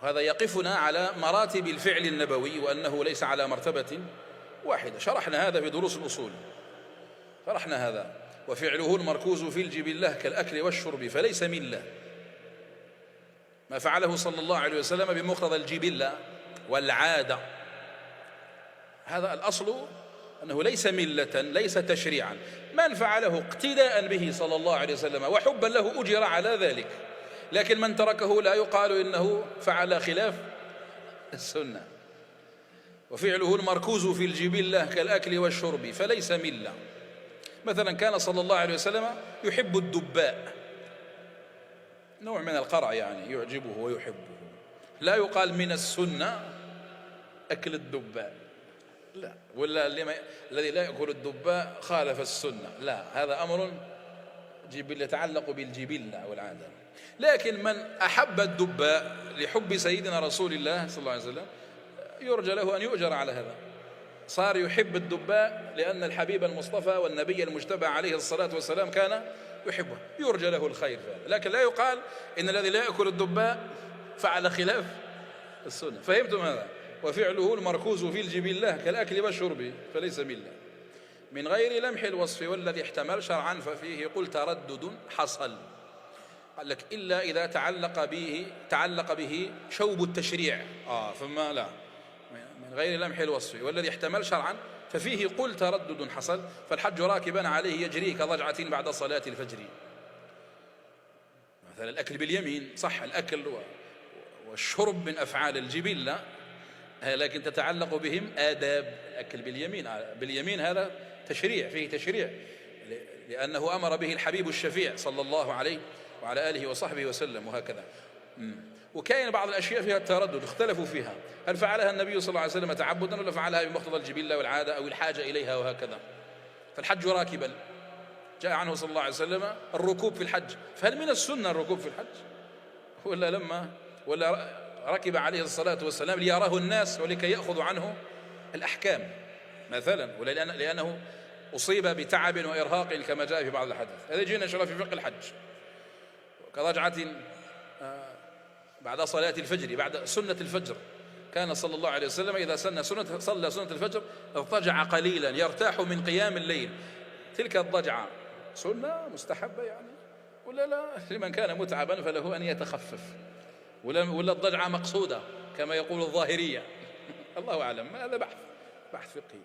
وهذا يقفنا على مراتب الفعل النبوي وأنه ليس على مرتبة واحدة. شرحنا هذا في دروس الأصول، شرحنا هذا. وفعله المركوز في الجبلة كالأكل والشرب فليس ملة، ما فعله صلى الله عليه وسلم بمقتضى الجبلة والعادة. هذا الأصل أنه ليس ملة، ليس تشريعا. من فعله اقتداء به صلى الله عليه وسلم وحبا له أجر على ذلك، لكن من تركه لا يقال إنه فعل خلاف السنة. وفعله المركوز في الجبلة كالأكل والشرب فليس ملة. مثلا كان صلى الله عليه وسلم يحب الدباء، نوع من القرع يعني يعجبه ويحبه. لا يقال من السنة أكل الدباء، لا، ولا الذي لا يأكل الدباء خالف السنة، لا، هذا أمر يتعلق بالجبلة والعادة. لكن من أحب الدباء لحب سيدنا رسول الله صلى الله عليه وسلم يرجى له أن يؤجر على هذا. صار يحب الدباء لأن الحبيب المصطفى والنبي المجتبى عليه الصلاة والسلام كان يحبه، يرجى له الخير فعلا. لكن لا يقال إن الذي لا يأكل الدباء فعل خلاف السنة. فهمتم هذا؟ وفعله المركوز في الجبلة كالأكل والشرب فليس ملة، من غير لمح الوصف والذي احتمل شرعا ففيه قل تردد حصل. قال لك إلا إذا تعلق به شوب التشريع، فما لا، من غير لمح الوصف والذي احتمل شرعا ففيه قل تردد حصل. فالحج راكبا عليه يجري كضجعة بعد صلاة الفجر. مثلا الأكل باليمين، صح، الأكل والشرب من أفعال الجبلة، لكن تتعلق بهم آداب. الأكل باليمين هذا تشريع، فيه تشريع، لأنه أمر به الحبيب الشفيع صلى الله عليه وعلى آله وصحبه وسلم، وهكذا. وكاين بعض الأشياء فيها التردد، اختلفوا فيها، هل فعلها النبي صلى الله عليه وسلم تعبدا ولا فعلها بمقتضى الجبلة والعادة أو الحاجة إليها، وهكذا. فالحج راكبا، جاء عنه صلى الله عليه وسلم الركوب في الحج، فهل من السنة الركوب في الحج ولا ركب عليه الصلاة والسلام ليراه الناس ولكي يأخذوا عنه الأحكام مثلا، لأنه أصيب بتعب وإرهاق كما جاء في بعض الحديث. هذا يجينا إن شاء الله في فقه الحج. كضجعة بعد صلاة الفجر، بعد سنة الفجر، كان صلى الله عليه وسلم إذا صلى سنة الفجر اضطجع قليلا يرتاح من قيام الليل. تلك الضجعة سنة مستحبة يعني ولا لا؟ لمن كان متعبا فله أن يتخفف، ولا الضجعة مقصودة كما يقول الظاهرية؟ الله أعلم، هذا بحث فقهي.